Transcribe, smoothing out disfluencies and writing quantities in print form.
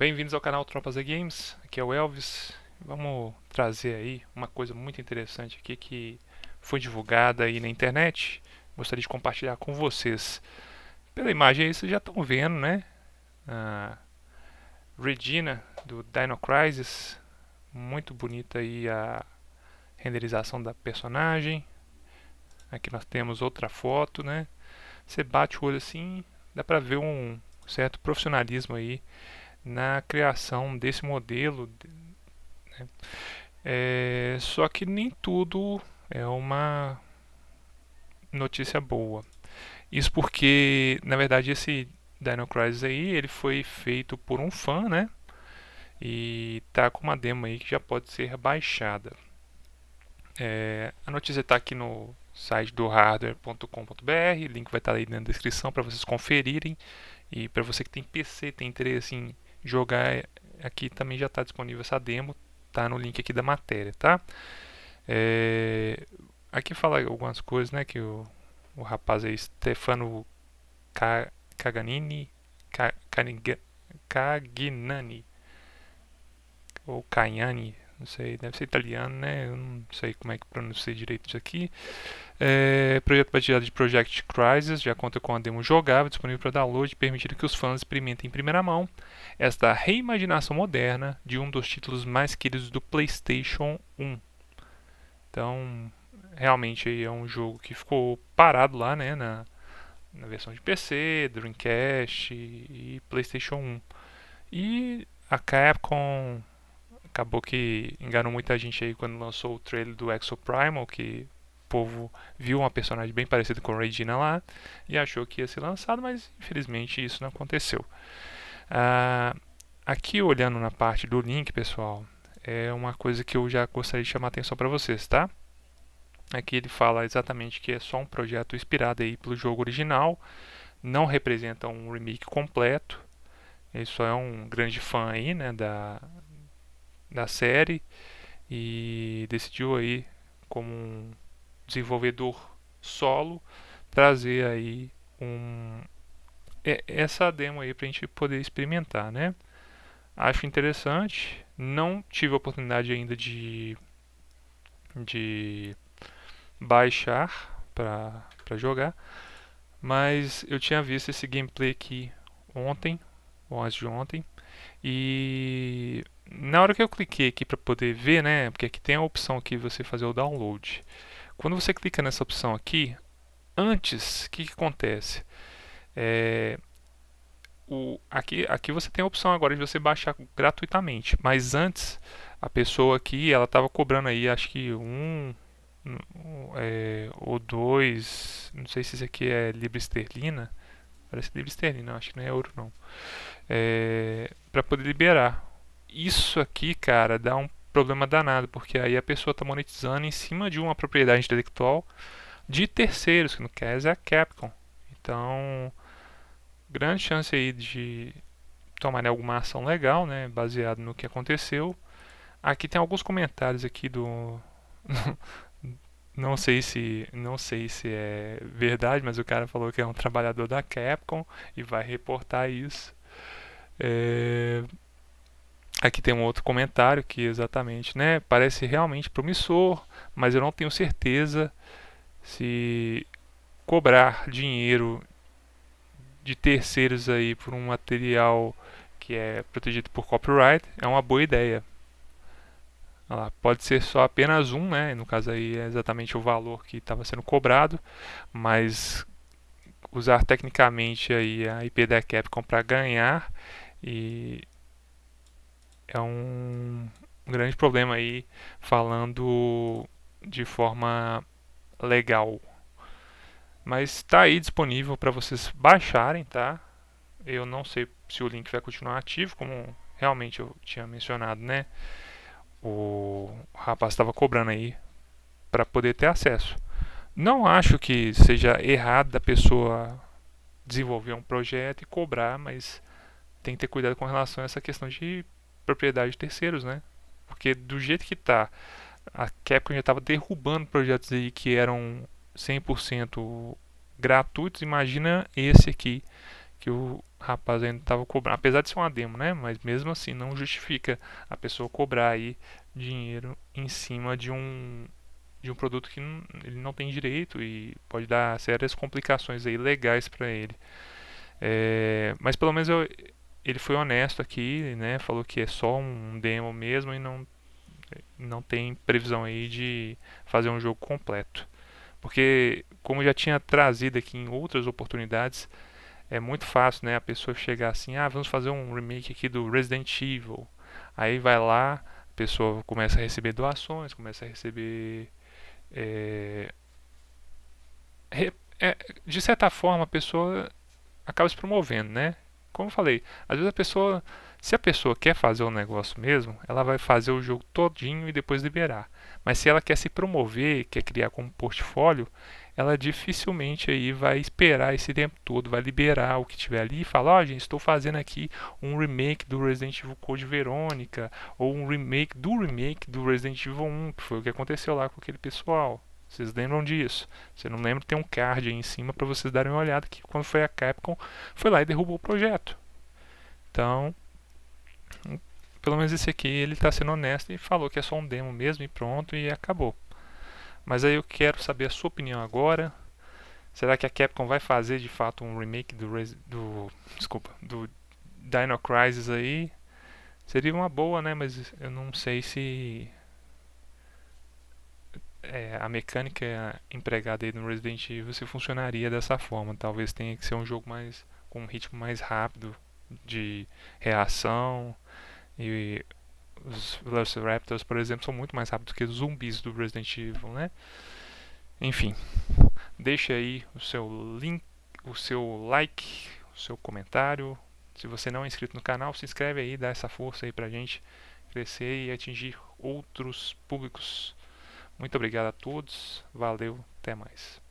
Bem-vindos ao canal Tropas e Games, aqui é o Elvis. Vamos trazer aí uma coisa muito interessante aqui que foi divulgada aí na internet. Gostaria de compartilhar com vocês. Pela imagem aí vocês já estão vendo, né? A Regina do Dino Crisis, muito bonita aí a renderização da personagem. Aqui nós temos outra foto, né? Você bate o olho assim, dá pra ver um certo profissionalismo aí na criação desse modelo, né? Só que nem tudo é uma notícia boa. Isso porque, na verdade, esse Dino Crisis aí, ele foi feito por um fã, né? E tá com uma demo aí que já pode ser baixada. A notícia está aqui no site do hardware.com.br, o link vai estar aí na descrição para vocês conferirem. E para você que tem PC, tem interesse em jogar, aqui também já está disponível essa demo, tá no link aqui da matéria, tá? É, Aqui fala algumas coisas, né? Que o rapaz aí, Stefano Caganini, Cagnani, ou Cagnani, não sei, deve ser italiano, né? Eu não sei como é que pronuncia direito isso aqui. Projeto baseado de Project Crisis já conta com a demo jogável disponível para download, permitindo que os fãs experimentem em primeira mão esta reimaginação moderna de um dos títulos mais queridos do PlayStation 1. Então, realmente aí é um jogo que ficou parado lá, né, na versão de PC, Dreamcast e PlayStation 1. E a Capcom acabou que enganou muita gente aí quando lançou o trailer do Exoprimal, que o povo viu uma personagem bem parecida com a Regina lá e achou que ia ser lançado, mas infelizmente isso não aconteceu. Ah, Aqui olhando na parte do link, pessoal, é uma coisa que eu já gostaria de chamar a atenção para vocês, tá? Aqui ele fala exatamente que é só um projeto inspirado aí pelo jogo original, não representa um remake completo. Ele só é um grande fã aí, né, da série e decidiu aí como um desenvolvedor solo trazer aí essa demo aí pra gente poder experimentar, né? Acho interessante. Não tive a oportunidade ainda de baixar para jogar, mas eu tinha visto esse gameplay aqui ontem, ou antes de ontem, e na hora que eu cliquei aqui para poder ver, né, porque aqui tem a opção aqui de você fazer o download. Quando você clica nessa opção aqui, antes, o que acontece? É, aqui você tem a opção agora de você baixar gratuitamente, mas antes a pessoa aqui ela estava cobrando aí, acho que ou dois, não sei se isso aqui é libra esterlina, parece libra esterlina, acho que não é euro não, para poder liberar. Isso aqui, cara, dá um problema danado, porque aí a pessoa está monetizando em cima de uma propriedade intelectual de terceiros, que no caso é a Capcom. Então, grande chance aí de tomar alguma ação legal, né, baseado no que aconteceu. Aqui tem alguns comentários aqui do não sei se é verdade, mas o cara falou que é um trabalhador da Capcom e vai reportar isso. É, Aqui tem um outro comentário que exatamente, né, parece realmente promissor, mas eu não tenho certeza se cobrar dinheiro de terceiros aí por um material que é protegido por copyright é uma boa ideia. Pode ser só apenas um, né? No caso aí é exatamente o valor que estava sendo cobrado, mas usar tecnicamente aí a IP da Capcom para ganhar e é um grande problema aí falando de forma legal. Mas está aí disponível para vocês baixarem, tá? Eu não sei se o link vai continuar ativo, como realmente eu tinha mencionado, né? O rapaz estava cobrando aí para poder ter acesso. Não acho que seja errado da pessoa desenvolver um projeto e cobrar, mas tem que ter cuidado com relação a essa questão de propriedade de terceiros, né? Porque do jeito que tá, a Capcom já estava derrubando projetos aí que eram 100% gratuitos. Imagina esse aqui, que rapaz ainda estava cobrando, apesar de ser uma demo, né? Mas mesmo assim não justifica a pessoa cobrar aí dinheiro em cima de um produto que ele não tem direito e pode dar sérias complicações aí legais para ele. Mas pelo menos ele foi honesto aqui, né? Falou que é só um demo mesmo e não tem previsão aí de fazer um jogo completo. Porque, como eu já tinha trazido aqui em outras oportunidades, é muito fácil, né? A pessoa chegar assim, vamos fazer um remake aqui do Resident Evil. Aí vai lá, a pessoa começa a receber doações, começa a receber. é, re- é, de certa forma, a pessoa acaba se promovendo, né? Como eu falei, às vezes se a pessoa quer fazer o negócio mesmo, ela vai fazer o jogo todinho e depois liberar. Mas se ela quer se promover, quer criar como portfólio, ela dificilmente aí vai esperar esse tempo todo, vai liberar o que tiver ali e falar, gente, estou fazendo aqui um remake do Resident Evil Code Verônica, ou um remake do Resident Evil 1, que foi o que aconteceu lá com aquele pessoal. Vocês lembram disso? Se não lembra, tem um card aí em cima para vocês darem uma olhada que quando foi a Capcom foi lá e derrubou o projeto. Então, pelo menos esse aqui ele está sendo honesto e falou que é só um demo mesmo e pronto e acabou. Mas aí eu quero saber a sua opinião agora. Será que a Capcom vai fazer de fato um remake do Dino Crisis aí? Seria uma boa, né? Mas eu não sei se a mecânica empregada aí no Resident Evil se funcionaria dessa forma. Talvez tenha que ser um jogo mais com um ritmo mais rápido de reação e os Velociraptors, por exemplo, são muito mais rápidos que os zumbis do Resident Evil, né? Enfim, deixa aí o seu link, o seu like, o seu comentário. Se você não é inscrito no canal, se inscreve aí, dá essa força aí pra gente crescer e atingir outros públicos. Muito obrigado a todos, valeu, até mais.